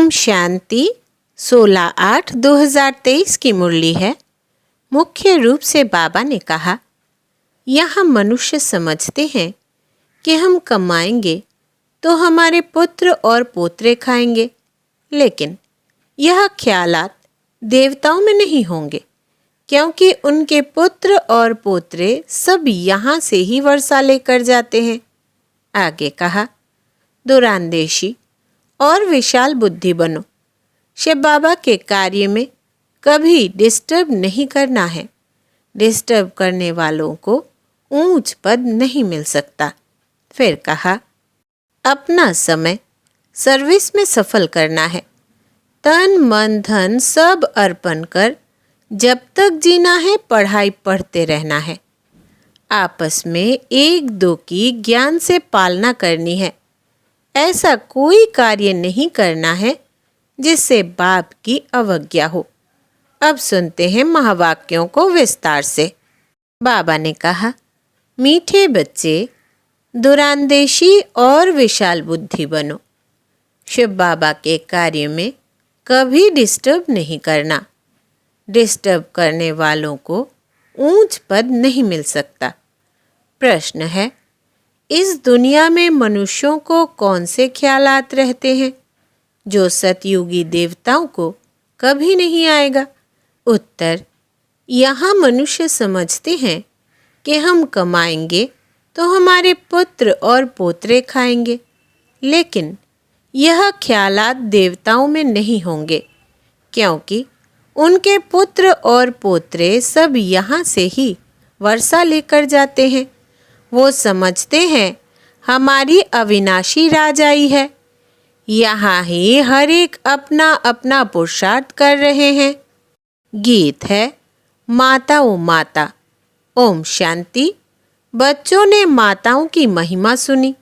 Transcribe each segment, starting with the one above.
ओम शांति 16/8/2023 की मुरली है। मुख्य रूप से बाबा ने कहा, यहाँ मनुष्य समझते हैं कि हम कमाएंगे तो हमारे पुत्र और पोतरे खाएंगे, लेकिन यह ख्यालात देवताओं में नहीं होंगे, क्योंकि उनके पुत्र और पोतरे सब यहाँ से ही वर्षा लेकर जाते हैं। आगे कहा, दुरांदेशी और विशाल बुद्धि बनो। शिव बाबा के कार्य में कभी डिस्टर्ब नहीं करना है। डिस्टर्ब करने वालों को ऊंच पद नहीं मिल सकता। फिर कहा, अपना समय सर्विस में सफल करना है। तन मन धन सब अर्पण कर जब तक जीना है पढ़ाई पढ़ते रहना है। आपस में एक दो की ज्ञान से पालना करनी है। ऐसा कोई कार्य नहीं करना है जिससे बाप की अवज्ञा हो। अब सुनते हैं महावाक्यों को विस्तार से। बाबा ने कहा, मीठे बच्चे दुरांदेशी और विशाल बुद्धि बनो। शिव बाबा के कार्य में कभी डिस्टर्ब नहीं करना। डिस्टर्ब करने वालों को ऊंच पद नहीं मिल सकता। प्रश्न है, इस दुनिया में मनुष्यों को कौन से ख्यालात रहते हैं जो सतयुगी देवताओं को कभी नहीं आएगा? उत्तर, यहाँ मनुष्य समझते हैं कि हम कमाएंगे तो हमारे पुत्र और पोतरे खाएंगे, लेकिन यह ख्यालात देवताओं में नहीं होंगे, क्योंकि उनके पुत्र और पोतरे सब यहाँ से ही वर्षा लेकर जाते हैं। वो समझते हैं हमारी अविनाशी राज आई है। यहाँ ही हर एक अपना अपना पुरुषार्थ कर रहे हैं। गीत है, माता ओ माता। ओम शांति। बच्चों ने माताओं की महिमा सुनी।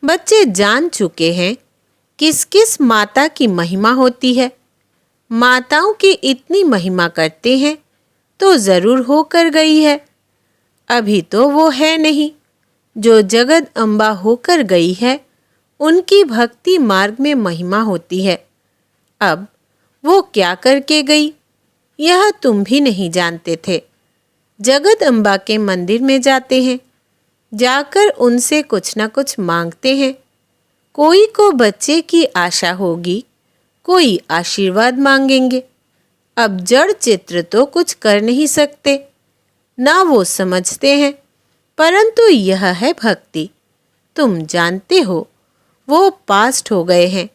बच्चे जान चुके हैं किस किस माता की महिमा होती है। माताओं की इतनी महिमा करते हैं तो ज़रूर होकर गई है। अभी तो वो है नहीं। जो जगत अम्बा होकर गई है उनकी भक्ति मार्ग में महिमा होती है। अब वो क्या करके गई यह तुम भी नहीं जानते थे। जगत अम्बा के मंदिर में जाते हैं, जाकर उनसे कुछ न कुछ मांगते हैं। कोई को बच्चे की आशा होगी, कोई आशीर्वाद मांगेंगे। अब जड़ चित्र तो कुछ कर नहीं सकते, ना वो समझते हैं, परंतु यह है भक्ति। तुम जानते हो वो पास्ट हो गए हैं।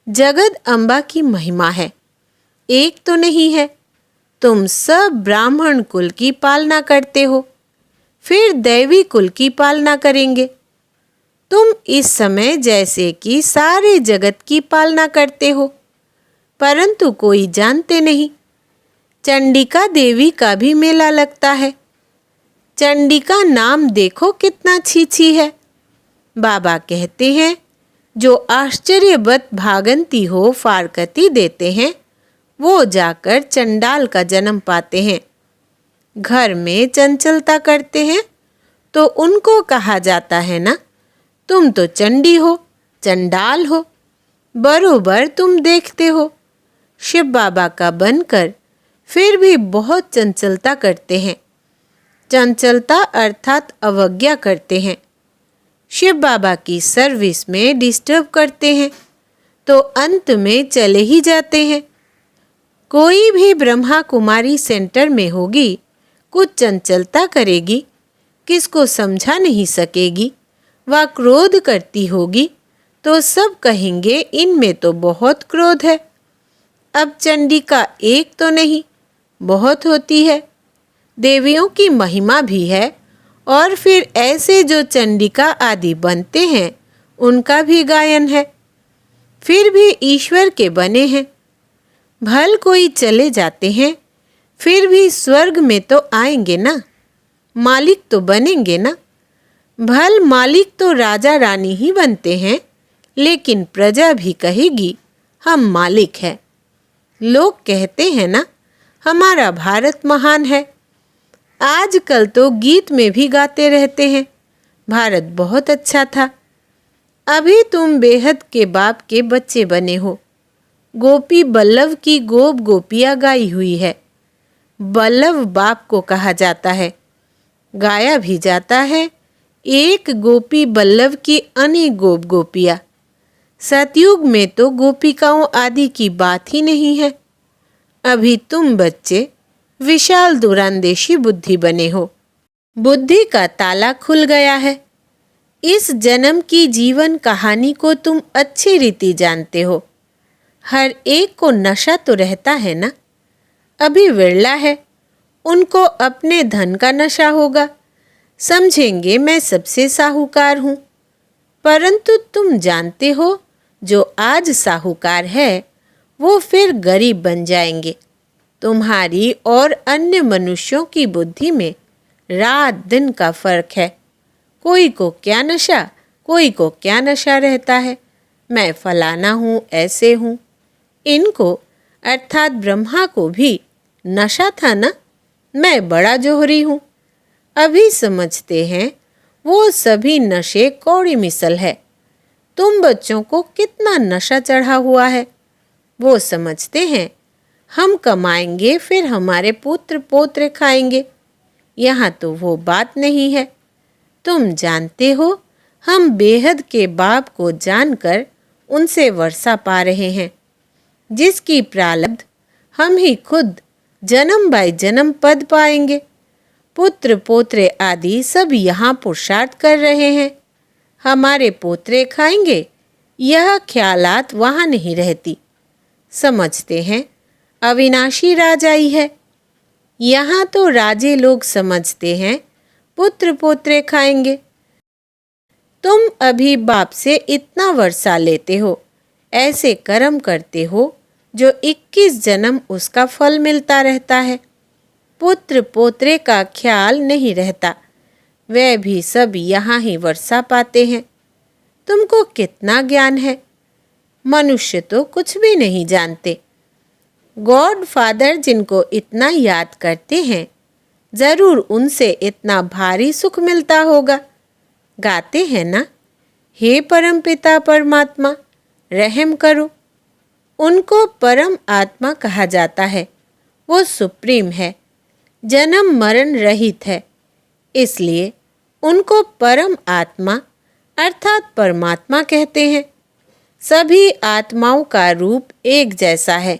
जगत अम्बा की महिमा है, एक तो नहीं है। तुम सब ब्राह्मण कुल की पालना करते हो, फिर दैवी कुल की पालना करेंगे। तुम इस समय जैसे कि सारे जगत की पालना करते हो, परंतु कोई जानते नहीं। चंडिका देवी का भी मेला लगता है। चंडिका नाम देखो कितना छीछी है। बाबा कहते हैं, जो आश्चर्यवत भागंती हो फारकती देते हैं, वो जाकर चंडाल का जन्म पाते हैं। घर में चंचलता करते हैं तो उनको कहा जाता है ना, तुम तो चंडी हो, चंडाल हो। बरोबर तुम देखते हो, शिव बाबा का बनकर फिर भी बहुत चंचलता करते हैं। चंचलता अर्थात अवज्ञा करते हैं। शिव बाबा की सर्विस में डिस्टर्ब करते हैं तो अंत में चले ही जाते हैं। कोई भी ब्रह्मा कुमारी सेंटर में होगी, कुछ चंचलता करेगी, किसको समझा नहीं सकेगी, वह क्रोध करती होगी तो सब कहेंगे इनमें तो बहुत क्रोध है। अब चंडिका एक तो नहीं, बहुत होती है। देवियों की महिमा भी है, और फिर ऐसे जो चंडिका आदि बनते हैं उनका भी गायन है। फिर भी ईश्वर के बने हैं। भल कोई चले जाते हैं, फिर भी स्वर्ग में तो आएंगे ना, मालिक तो बनेंगे ना। भल मालिक तो राजा रानी ही बनते हैं, लेकिन प्रजा भी कहेगी हम मालिक हैं। लोग कहते हैं ना, हमारा भारत महान है। आजकल तो गीत में भी गाते रहते हैं, भारत बहुत अच्छा था। अभी तुम बेहद के बाप के बच्चे बने हो। गोपी बल्लभ की गोप गोपियाँ गाई हुई है। बल्लभ बाप को कहा जाता है। गाया भी जाता है, एक गोपी बल्लभ की अनेक गोप गोपियाँ। सतयुग में तो गोपिकाओं आदि की बात ही नहीं है। अभी तुम बच्चे विशाल दूरांदेशी बुद्धि बने हो। बुद्धि का ताला खुल गया है। इस जन्म की जीवन कहानी को तुम अच्छी रीति जानते हो। हर एक को नशा तो रहता है ना। अभी विरला है, उनको अपने धन का नशा होगा। समझेंगे मैं सबसे साहूकार हूँ। परंतु तुम जानते हो, जो आज साहूकार है वो फिर गरीब बन जाएंगे। तुम्हारी और अन्य मनुष्यों की बुद्धि में रात दिन का फर्क है। कोई को क्या नशा, कोई को क्या नशा रहता है। मैं फलाना हूँ, ऐसे हूँ। इनको अर्थात ब्रह्मा को भी नशा था ना, मैं बड़ा जोहरी हूँ। अभी समझते हैं वो सभी नशे कौड़ी मिसल है। तुम बच्चों को कितना नशा चढ़ा हुआ है। वो समझते हैं हम कमाएंगे फिर हमारे पुत्र पोत्र खाएंगे। यहाँ तो वो बात नहीं है। तुम जानते हो, हम बेहद के बाप को जानकर उनसे वर्षा पा रहे हैं, जिसकी प्रारब्ध हम ही खुद जन्म बाय जन्म पद पाएंगे। पुत्र पोत्रे आदि सब यहाँ पुरुषार्थ कर रहे हैं। हमारे पोत्रे खाएंगे, यह ख्यालात वहाँ नहीं रहती। समझते हैं अविनाशी राजाई है। यहाँ तो राजे लोग समझते हैं पुत्र पोत्रे खाएंगे। तुम अभी बाप से इतना वर्षा लेते हो, ऐसे कर्म करते हो जो 21 जन्म उसका फल मिलता रहता है। पुत्र पोत्रे का ख्याल नहीं रहता। वे भी सब यहाँ ही वर्षा पाते हैं। तुमको कितना ज्ञान है। मनुष्य तो कुछ भी नहीं जानते। गॉड फादर जिनको इतना याद करते हैं, जरूर उनसे इतना भारी सुख मिलता होगा। गाते हैं ना, हे परम पिता परमात्मा रहम करो। उनको परम आत्मा कहा जाता है। वो सुप्रीम है, जन्म मरण रहित है। इसलिए उनको परम आत्मा अर्थात परमात्मा कहते हैं। सभी आत्माओं का रूप एक जैसा है।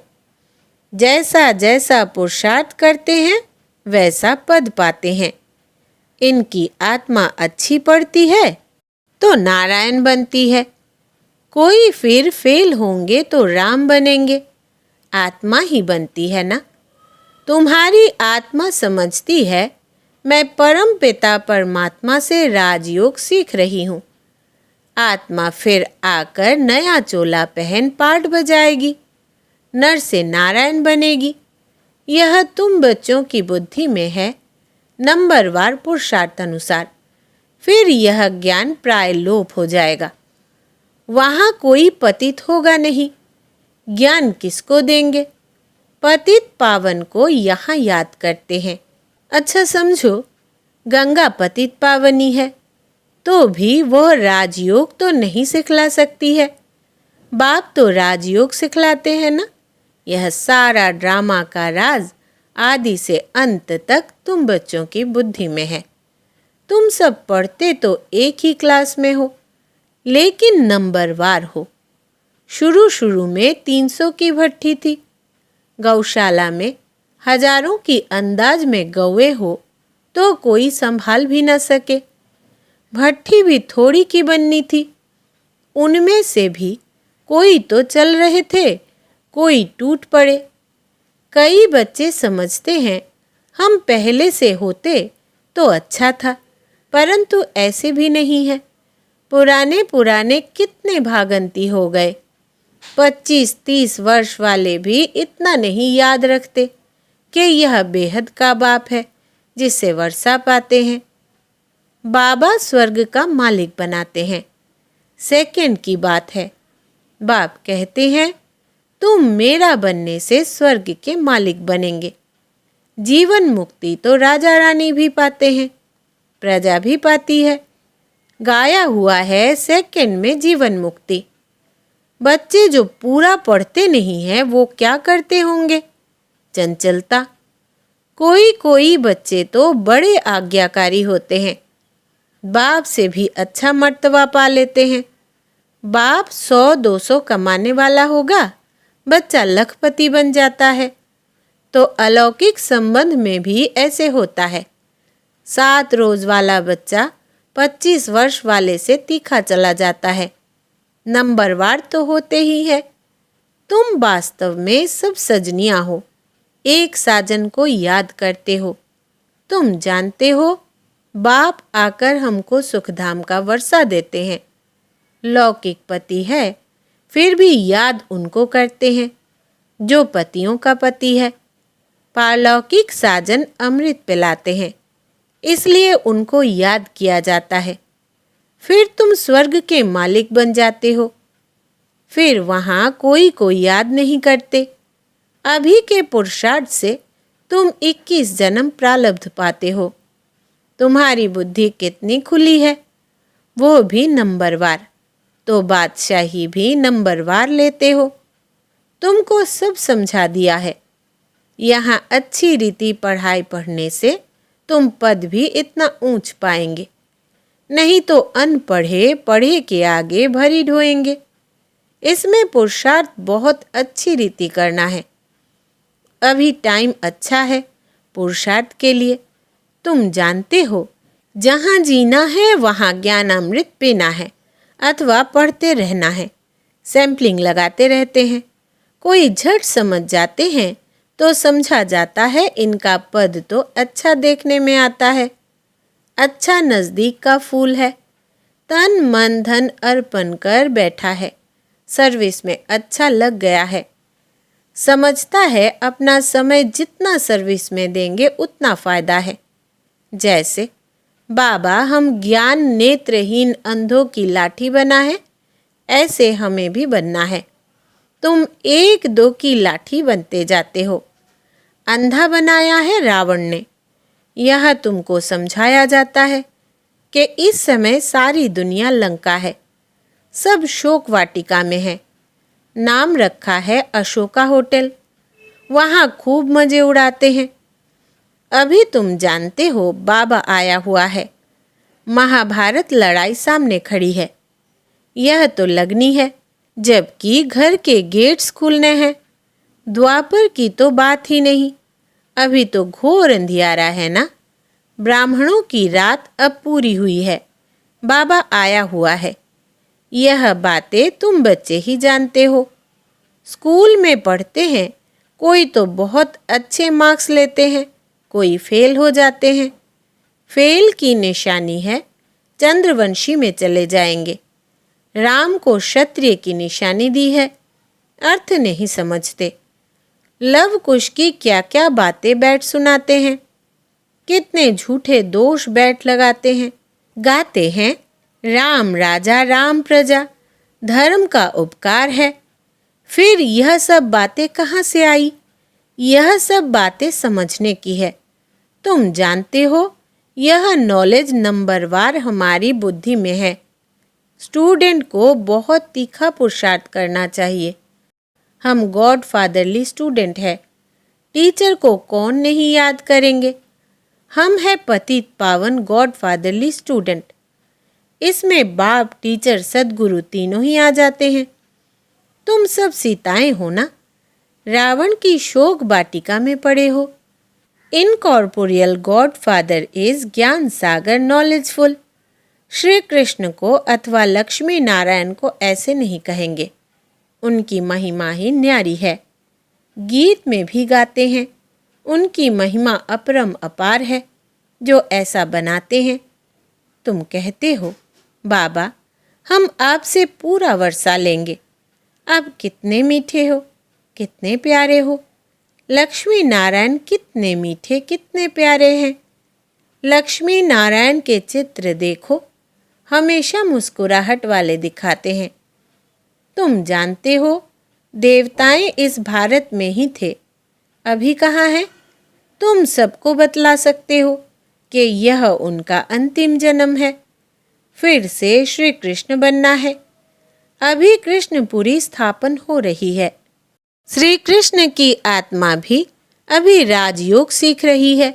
जैसा जैसा पुरुषार्थ करते हैं वैसा पद पाते हैं। इनकी आत्मा अच्छी पड़ती है तो नारायण बनती है। कोई फिर फेल होंगे तो राम बनेंगे। आत्मा ही बनती है ना। तुम्हारी आत्मा समझती है मैं परम पिता परमात्मा से राजयोग सीख रही हूँ। आत्मा फिर आकर नया चोला पहन पाठ बजाएगी, नर से नारायण बनेगी। यह तुम बच्चों की बुद्धि में है, नंबरवार पुरुषार्थ अनुसार। फिर यह ज्ञान प्राय लोप हो जाएगा। वहाँ कोई पतित होगा नहीं। ज्ञान किसको देंगे? पतित पावन को यहाँ याद करते हैं। अच्छा समझो, गंगा पतित पावनी है तो भी वह राजयोग तो नहीं सिखला सकती है। बाप तो राजयोग सिखलाते हैं ना। यह सारा ड्रामा का राज आदि से अंत तक तुम बच्चों की बुद्धि में है। तुम सब पढ़ते तो एक ही क्लास में हो, लेकिन नंबरवार हो। शुरू शुरू में 300 की भट्ठी थी। गौशाला में हजारों की अंदाज में गौए हो तो कोई संभाल भी न सके। भट्ठी भी थोड़ी की बननी थी। उनमें से भी कोई तो चल रहे थे, कोई टूट पड़े। कई बच्चे समझते हैं हम पहले से होते तो अच्छा था, परंतु ऐसे भी नहीं है। पुराने पुराने कितने भागंती हो गए। 25-30 वर्ष वाले भी इतना नहीं याद रखते कि यह बेहद का बाप है जिससे वर्षा पाते हैं। बाबा स्वर्ग का मालिक बनाते हैं। सेकंड की बात है। बाप कहते हैं तुम मेरा बनने से स्वर्ग के मालिक बनेंगे। जीवन मुक्ति तो राजा रानी भी पाते हैं, प्रजा भी पाती है। गाया हुआ है सेकंड में जीवन मुक्ति। बच्चे जो पूरा पढ़ते नहीं हैं वो क्या करते होंगे? चंचलता। कोई कोई बच्चे तो बड़े आज्ञाकारी होते हैं, बाप से भी अच्छा मर्तबा पा लेते हैं। बाप 100-200 कमाने वाला होगा, बच्चा लखपति बन जाता है। तो अलौकिक संबंध में भी ऐसे होता है। 7 रोज वाला बच्चा 25 वर्ष वाले से तीखा चला जाता है। नंबरवार तो होते ही है। तुम वास्तव में सब सजनियां हो, एक साजन को याद करते हो। तुम जानते हो, बाप आकर हमको सुखधाम का वर्षा देते हैं। लौकिक पति है, फिर भी याद उनको करते हैं जो पतियों का पति है। पारलौकिक साजन अमृत पिलाते हैं, इसलिए उनको याद किया जाता है। फिर तुम स्वर्ग के मालिक बन जाते हो। फिर वहाँ कोई को याद नहीं करते। अभी के पुरुषार्थ से तुम 21 जन्म प्रारब्ध पाते हो। तुम्हारी बुद्धि कितनी खुली है, वो भी नंबरवार। तो बादशाही भी नंबरवार लेते हो। तुमको सब समझा दिया है। यहाँ अच्छी रीति पढ़ाई पढ़ने से तुम पद भी इतना ऊंच पाएंगे, नहीं तो अनपढ़े पढ़े के आगे भरी ढोएंगे। इसमें पुरुषार्थ बहुत अच्छी रीति करना है। अभी टाइम अच्छा है पुरुषार्थ के लिए। तुम जानते हो, जहाँ जीना है वहाँ ज्ञानामृत पीना है अथवा पढ़ते रहना है। सैंपलिंग लगाते रहते हैं। कोई झट समझ जाते हैं तो समझा जाता है इनका पद तो अच्छा देखने में आता है, अच्छा नज़दीक का फूल है, तन मन धन अर्पण कर बैठा है, सर्विस में अच्छा लग गया है। समझता है अपना समय जितना सर्विस में देंगे उतना फ़ायदा है। जैसे बाबा हम ज्ञान नेत्रहीन अंधों की लाठी बना है, ऐसे हमें भी बनना है। तुम 1-2 की लाठी बनते जाते हो। अंधा बनाया है रावण ने। यह तुमको समझाया जाता है कि इस समय सारी दुनिया लंका है, सब शोक वाटिका में है। नाम रखा है अशोका होटल, वहाँ खूब मज़े उड़ाते हैं। अभी तुम जानते हो बाबा आया हुआ है। महाभारत लड़ाई सामने खड़ी है। यह तो लगनी है, जबकि घर के गेट्स खुलने हैं। द्वापर की तो बात ही नहीं। अभी तो घोर अंधियारा है ना। ब्राह्मणों की रात अब पूरी हुई है, बाबा आया हुआ है। यह बातें तुम बच्चे ही जानते हो। स्कूल में पढ़ते हैं, कोई तो बहुत अच्छे मार्क्स लेते हैं, कोई फेल हो जाते हैं। फेल की निशानी है चंद्रवंशी में चले जाएंगे। राम को क्षत्रिय की निशानी दी है, अर्थ नहीं समझते। लव कुश की क्या क्या बातें बैठ सुनाते हैं, कितने झूठे दोष बैठ लगाते हैं। गाते हैं राम राजा राम प्रजा, धर्म का उपकार है। फिर यह सब बातें कहाँ से आई? यह सब बातें समझने की है। तुम जानते हो, यह नॉलेज नंबरवार हमारी बुद्धि में है। स्टूडेंट को बहुत तीखा पुरुषार्थ करना चाहिए। हम गॉड फादरली स्टूडेंट है। टीचर को कौन नहीं याद करेंगे? हम है पतित पावन गॉड फादरली स्टूडेंट। इसमें बाप टीचर सदगुरु तीनों ही आ जाते हैं। तुम सब सीताएं हो ना, रावण की शोक वाटिका में पड़े हो। इनकॉर्पोरियल गॉड फादर इज ज्ञान सागर नॉलेजफुल। श्री कृष्ण को अथवा लक्ष्मी नारायण को ऐसे नहीं कहेंगे, उनकी महिमा ही न्यारी है। गीत में भी गाते हैं, उनकी महिमा अपरम अपार है, जो ऐसा बनाते हैं। तुम कहते हो बाबा हम आपसे पूरा वर्षा लेंगे। अब कितने मीठे हो, कितने प्यारे हो। लक्ष्मी नारायण कितने मीठे कितने प्यारे हैं। लक्ष्मी नारायण के चित्र देखो, हमेशा मुस्कुराहट वाले दिखाते हैं। तुम जानते हो, देवताएं इस भारत में ही थे, अभी कहाँ हैं? तुम सबको बतला सकते हो कि यह उनका अंतिम जन्म है। फिर से श्री कृष्ण बनना है। अभी कृष्णपुरी स्थापन हो रही है। श्री कृष्ण की आत्मा भी अभी राजयोग सीख रही है।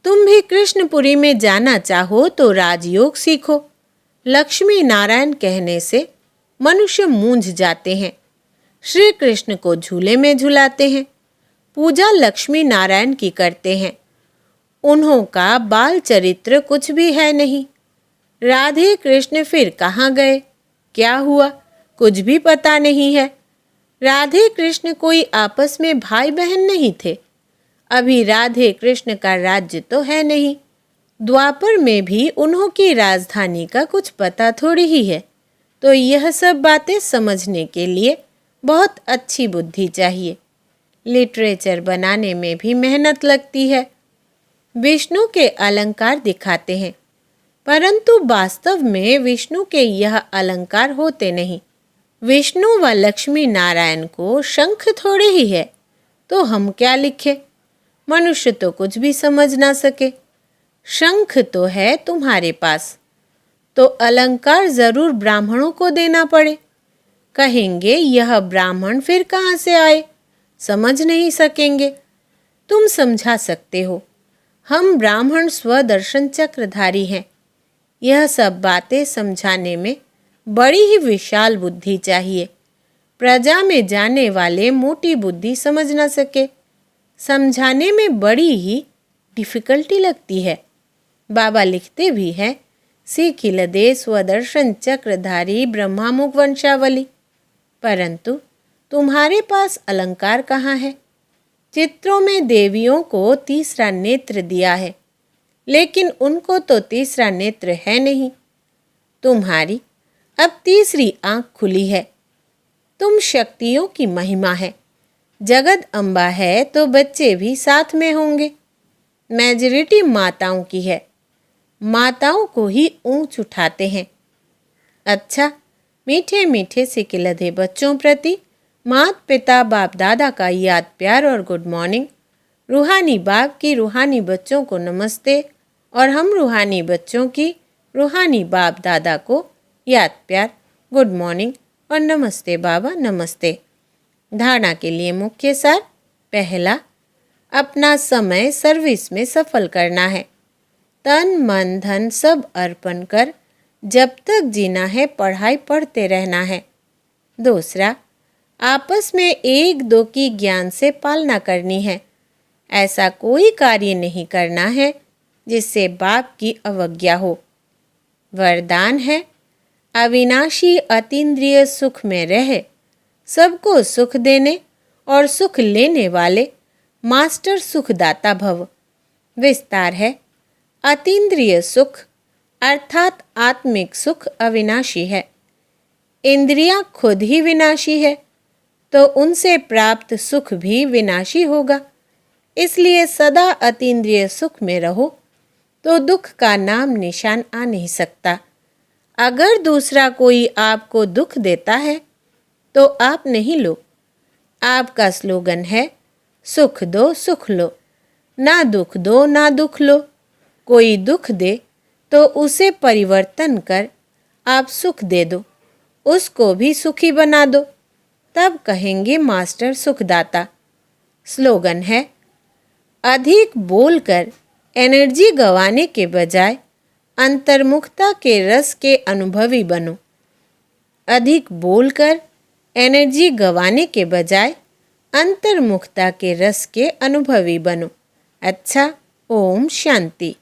तुम भी कृष्णपुरी में जाना चाहो तो राजयोग सीखो। लक्ष्मी नारायण कहने से मनुष्य मूंझ जाते हैं। श्री कृष्ण को झूले में झुलाते हैं। पूजा लक्ष्मी नारायण की करते हैं। उन्हों का बाल चरित्र कुछ भी है नहीं। राधे कृष्ण फिर कहाँ गए, क्या हुआ, कुछ भी पता नहीं है। राधे कृष्ण कोई आपस में भाई बहन नहीं थे। अभी राधे कृष्ण का राज्य तो है नहीं। द्वापर में भी उन्हों की राजधानी का कुछ पता थोड़ी ही है। तो यह सब बातें समझने के लिए बहुत अच्छी बुद्धि चाहिए। लिटरेचर बनाने में भी मेहनत लगती है। विष्णु के अलंकार दिखाते हैं, परंतु वास्तव में विष्णु के यह अलंकार होते नहीं। विष्णु व लक्ष्मी नारायण को शंख थोड़े ही है, तो हम क्या लिखे। मनुष्य तो कुछ भी समझ ना सके। शंख तो है तुम्हारे पास, तो अलंकार जरूर ब्राह्मणों को देना पड़े। कहेंगे यह ब्राह्मण फिर कहाँ से आए, समझ नहीं सकेंगे। तुम समझा सकते हो, हम ब्राह्मण स्वदर्शन चक्रधारी हैं। यह सब बातें समझाने में बड़ी ही विशाल बुद्धि चाहिए। प्रजा में जाने वाले मोटी बुद्धि समझ न सके। समझाने में बड़ी ही डिफिकल्टी लगती है। बाबा लिखते भी हैं, सीखिलदे स्वदर्शन चक्रधारी ब्रह्मामुख वंशावली। परंतु तुम्हारे पास अलंकार कहाँ है। चित्रों में देवियों को तीसरा नेत्र दिया है, लेकिन उनको तो तीसरा नेत्र है नहीं। तुम्हारी अब तीसरी आंख खुली है। तुम शक्तियों की महिमा है। जगद अम्बा है तो बच्चे भी साथ में होंगे। मेजॉरिटी माताओं की है। माताओं को ही ऊंच उठाते हैं। अच्छा, मीठे मीठे से खिलते बच्चों प्रति माता पिता बाप दादा का याद प्यार और गुड मॉर्निंग। रूहानी बाप की रूहानी बच्चों को नमस्ते, और हम रूहानी बच्चों की रूहानी बाप दादा को याद प्यार, गुड मॉर्निंग और नमस्ते बाबा नमस्ते। धारणा के लिए मुख्य सार। पहला, अपना समय सर्विस में सफल करना है। तन मन धन सब अर्पण कर जब तक जीना है पढ़ाई पढ़ते रहना है। दूसरा, आपस में एक दो की ज्ञान से पालना करनी है। ऐसा कोई कार्य नहीं करना है जिससे बाप की अवज्ञा हो। वरदान है, अविनाशी अतीन्द्रिय सुख में रहे, सबको सुख देने और सुख लेने वाले मास्टर सुखदाता भव। विस्तार है, अतीन्द्रिय सुख अर्थात आत्मिक सुख अविनाशी है। इंद्रियां खुद ही विनाशी है, तो उनसे प्राप्त सुख भी विनाशी होगा। इसलिए सदा अतीन्द्रिय सुख में रहो, तो दुख का नाम निशान आ नहीं सकता। अगर दूसरा कोई आपको दुख देता है तो आप नहीं लो। आपका स्लोगन है, सुख दो सुख लो, ना दुख दो ना दुख लो। कोई दुख दे तो उसे परिवर्तन कर आप सुख दे दो, उसको भी सुखी बना दो, तब कहेंगे मास्टर सुखदाता। स्लोगन है, अधिक बोलकर एनर्जी गंवाने के बजाय अंतर्मुखता के रस के अनुभवी बनो। अधिक बोलकर एनर्जी गंवाने के बजाय अंतर्मुखता के रस के अनुभवी बनो। अच्छा, ओम शांति।